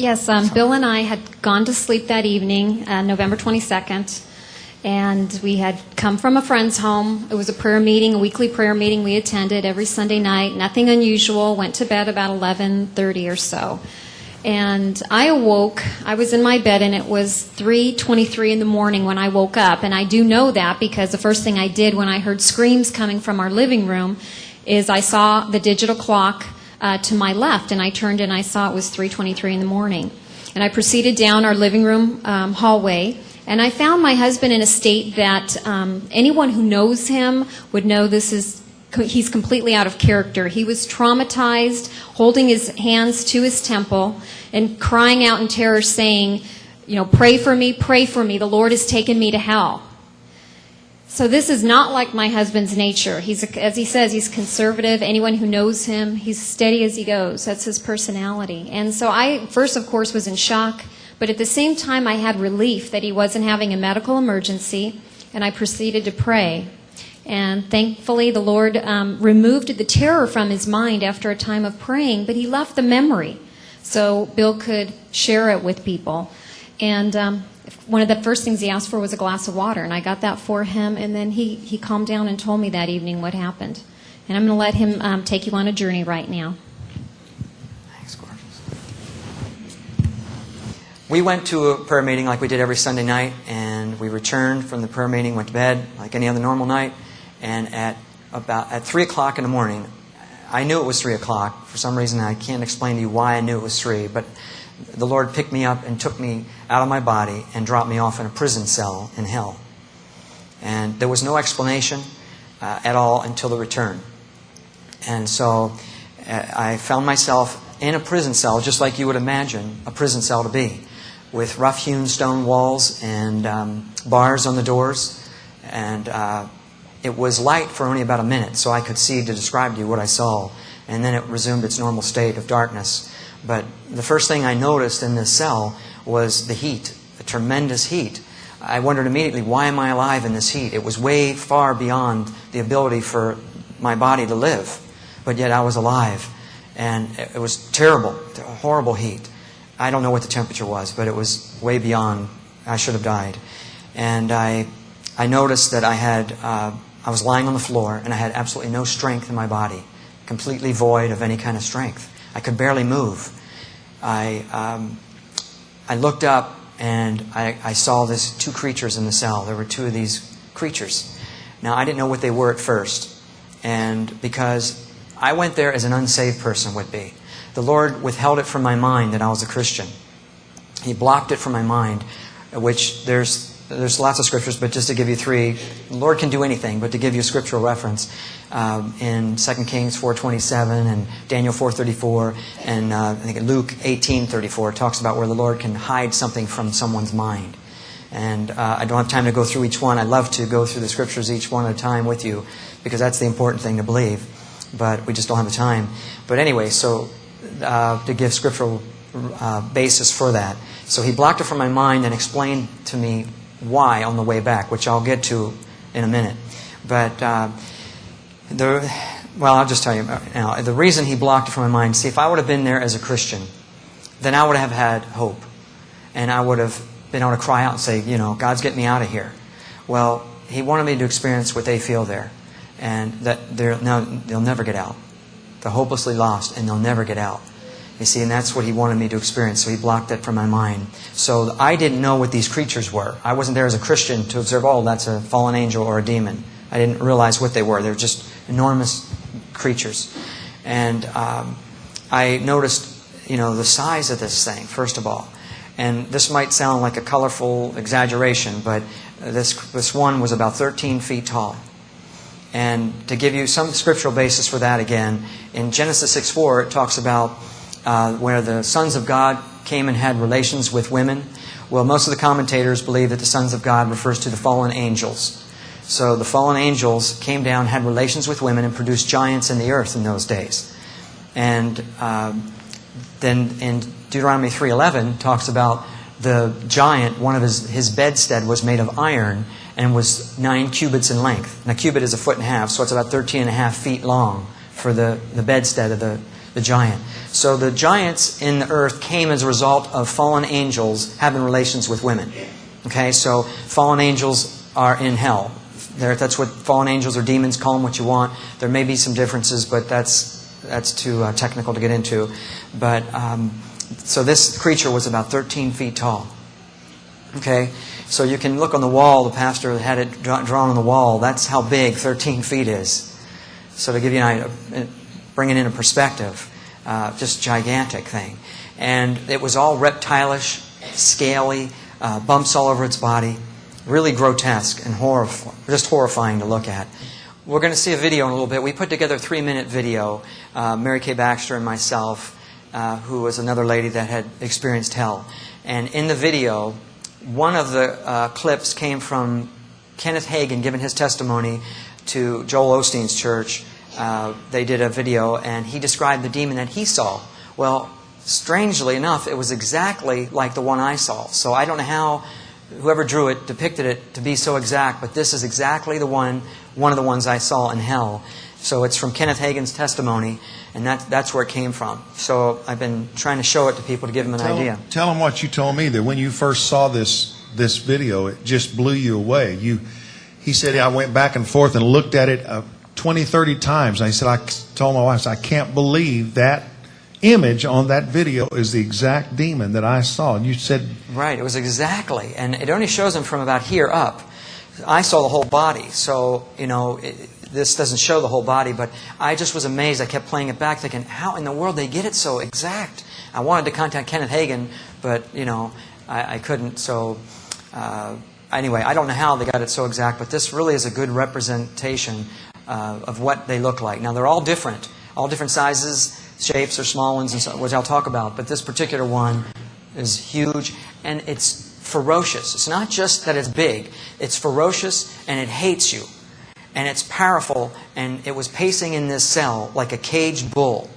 Yes, Bill and I had gone to sleep that evening, November 22nd, and we had come from a friend's home. It was a prayer meeting, a weekly prayer meeting we attended every Sunday night. Nothing unusual. Went to bed about 11:30 or so. And I awoke. I was in my bed, and it was 3:23 in the morning when I woke up. And I do know that because the first thing I did when I heard screams coming from our living room is I saw the digital clock to my left, and I turned and I saw it was 3:23 in the morning. And I proceeded down our living room hallway, and I found my husband in a state that anyone who knows him would know he's completely out of character. He was traumatized, holding his hands to his temple and crying out in terror, saying, pray for me, the Lord has taken me to hell. So this is not like my husband's nature. As he says, he's conservative. Anyone who knows him, he's steady as he goes. That's his personality. And so I first, of course, was in shock, but at the same time I had relief that he wasn't having a medical emergency, and I proceeded to pray. And thankfully the Lord removed the terror from his mind after a time of praying, but he left the memory so Bill could share it with people. And one of the first things he asked for was a glass of water, and I got that for him, and then he calmed down and told me that evening what happened. And I'm going to let him take you on a journey right now. Thanks, gorgeous. We went to a prayer meeting like we did every Sunday night, and we returned from the prayer meeting, went to bed like any other normal night, and at 3 o'clock in the morning, I knew it was 3 o'clock. For some reason, I can't explain to you why I knew it was 3, but the Lord picked me up and took me out of my body and dropped me off in a prison cell in hell. And there was no explanation at all until the return. And so I found myself in a prison cell, just like you would imagine a prison cell to be, with rough-hewn stone walls and bars on the doors. And it was light for only about a minute, so I could see to describe to you what I saw. And then it resumed its normal state of darkness. But the first thing I noticed in this cell was the heat, the tremendous heat. I wondered immediately, why am I alive in this heat? It was way far beyond the ability for my body to live, but yet I was alive. And it was terrible, horrible heat. I don't know what the temperature was, but it was way beyond, I should have died. And I noticed that I was lying on the floor, and I had absolutely no strength in my body, completely void of any kind of strength. I could barely move. I looked up, and I saw these two creatures in the cell. There were two of these creatures. Now, I didn't know what they were at first, and because I went there as an unsaved person would be. The Lord withheld it from my mind that I was a Christian. He blocked it from my mind, which there's lots of scriptures, but just to give you three, the Lord can do anything, but to give you a scriptural reference, in 2 Kings 4:27 and Daniel 4:34 and I think Luke 18:34 talks about where the Lord can hide something from someone's mind. And I don't have time to go through each one. I'd love to go through the scriptures each one at a time with you, because that's the important thing to believe, but we just don't have the time. But anyway, so to give scriptural basis for that. So he blocked it from my mind and explained to me why on the way back, which I'll get to in a minute. But I'll just tell you now. The reason he blocked it from my mind, see, if I would have been there as a Christian, then I would have had hope. And I would have been able to cry out and say, God's getting me out of here. Well, he wanted me to experience what they feel there. And that they'll never get out. They're hopelessly lost, and they'll never get out. You see, and that's what he wanted me to experience, so he blocked that from my mind. So I didn't know what these creatures were. I wasn't there as a Christian to observe, that's a fallen angel or a demon. I didn't realize what they were. They were just enormous creatures. And I noticed, the size of this thing, first of all. And this might sound like a colorful exaggeration, but this one was about 13 feet tall. And to give you some scriptural basis for that again, in Genesis 6:4, it talks about where the sons of God came and had relations with women. Well, most of the commentators believe that the sons of God refers to the fallen angels. So the fallen angels came down, had relations with women, and produced giants in the earth in those days. And then in Deuteronomy 3:11 talks about the giant, one of his bedstead was made of iron and was 9 cubits in length. Now, cubit is 1.5 feet, so it's about 13.5 feet long for the bedstead of the the giant. So the giants in the earth came as a result of fallen angels having relations with women. Okay, so fallen angels are in hell. That's what fallen angels or demons, call them what you want. There may be some differences, but that's too technical to get into. But so this creature was about 13 feet tall. Okay, so you can look on the wall. The pastor had it drawn on the wall. That's how big 13 feet is. So to give you an idea, bring it into perspective, just gigantic thing. And it was all reptilish, scaly, bumps all over its body, really grotesque and just horrifying to look at. We're going to see a video in a little bit. We put together a 3-minute video, Mary Kay Baxter and myself, who was another lady that had experienced hell. And in the video, one of the clips came from Kenneth Hagin giving his testimony to Joel Osteen's church. They did a video, and he described the demon that he saw. Well, strangely enough, it was exactly like the one I saw. So I don't know how whoever drew it depicted it to be so exact, but this is exactly the one of the ones I saw in hell. So it's from Kenneth Hagin's testimony, and that's where it came from. So I've been trying to show it to people to give them an idea. Tell them what you told me, that when you first saw this video, it just blew you away. He said, I went back and forth and looked at it 20, 30 times. And I told my wife, I can't believe that image on that video is the exact demon that I saw. And you said... Right, it was exactly. And it only shows him from about here up. I saw the whole body. So, this doesn't show the whole body, but I just was amazed. I kept playing it back thinking, how in the world they get it so exact? I wanted to contact Kenneth Hagin, but, I couldn't. So, anyway, I don't know how they got it so exact, but this really is a good representation of what they look like. Now, they're all different sizes, shapes, or small ones, which I'll talk about. But this particular one is huge, and it's ferocious. It's not just that it's big. It's ferocious, and it hates you. And it's powerful, and it was pacing in this cell like a caged bull,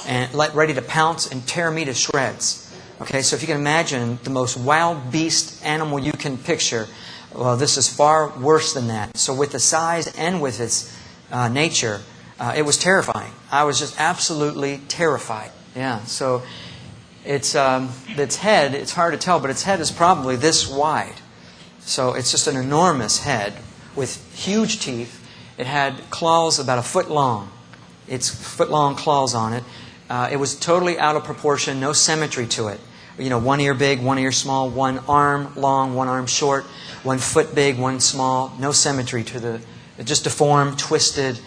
and ready to pounce and tear me to shreds. Okay, so if you can imagine the most wild beast animal you can picture, well, this is far worse than that. So with the size and with its nature, it was terrifying. I was just absolutely terrified. Yeah, so its head, it's hard to tell, but its head is probably this wide. So it's just an enormous head with huge teeth. It had claws about a foot long. It's foot-long claws on it. It was totally out of proportion, no symmetry to it. One ear big, one ear small, one arm long, one arm short, one foot big, one small. No symmetry to the just deformed, twisted,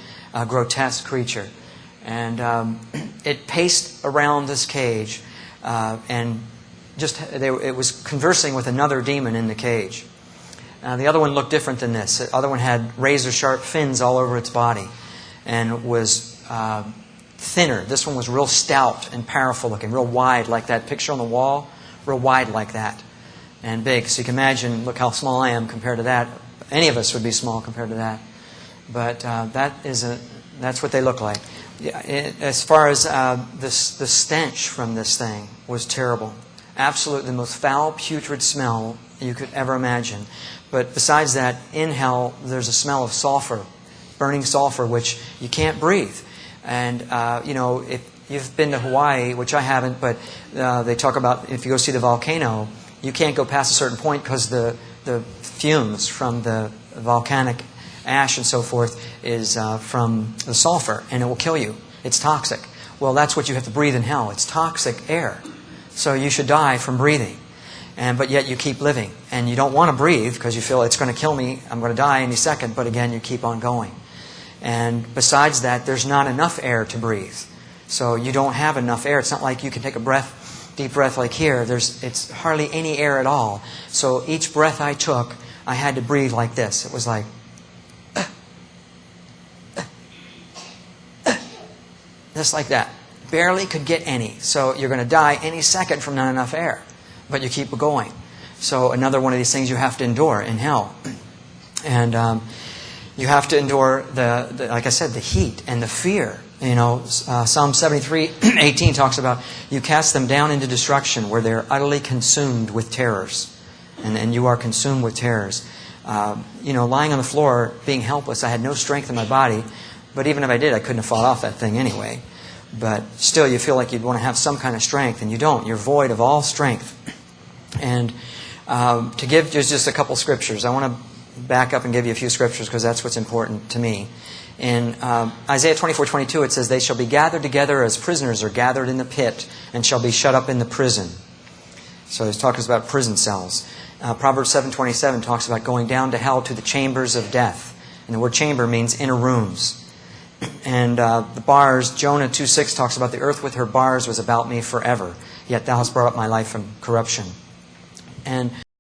grotesque creature. And it paced around this cage, and it was conversing with another demon in the cage. The other one looked different than this. The other one had razor-sharp fins all over its body and was thinner. This one was real stout and powerful looking, real wide like that picture on the wall, real wide like that, and big. So you can imagine, look how small I am compared to that. Any of us would be small compared to that. But that's what they look like. As far as the stench from this thing was terrible. Absolutely the most foul, putrid smell you could ever imagine. But besides that, in hell, there's a smell of sulfur, burning sulfur, which you can't breathe. And, if you've been to Hawaii, which I haven't, but they talk about if you go see the volcano, you can't go past a certain point because the fumes from the volcanic ash and so forth is from the sulfur, and it will kill you. It's toxic. Well, that's what you have to breathe in hell. It's toxic air. So you should die from breathing. But yet you keep living. And you don't want to breathe because you feel it's going to kill me. I'm going to die any second. But again, you keep on going. And besides that, there's not enough air to breathe. So you don't have enough air. It's not like you can take a deep breath like here. It's hardly any air at all. So each breath I took, I had to breathe like this. It was like, just like that. Barely could get any. So you're going to die any second from not enough air. But you keep going. So another one of these things you have to endure in hell. And you have to endure, like I said, the heat and the fear. Psalm 73:18 talks about you cast them down into destruction where they're utterly consumed with terrors. And you are consumed with terrors. Lying on the floor, being helpless, I had no strength in my body. But even if I did, I couldn't have fought off that thing anyway. but still you feel like you'd want to have some kind of strength, and you don't. You're void of all strength. And to give just a couple scriptures, I want to back up and give you a few scriptures because that's what's important to me. In Isaiah 24:22, it says, "They shall be gathered together as prisoners are gathered in the pit, and shall be shut up in the prison." So he's talking about prison cells. Proverbs 7:27 talks about going down to hell, to the chambers of death. And the word chamber means inner rooms. And the bars, Jonah 2:6 talks about the earth with her bars was about me forever. Yet thou hast brought up my life from corruption. And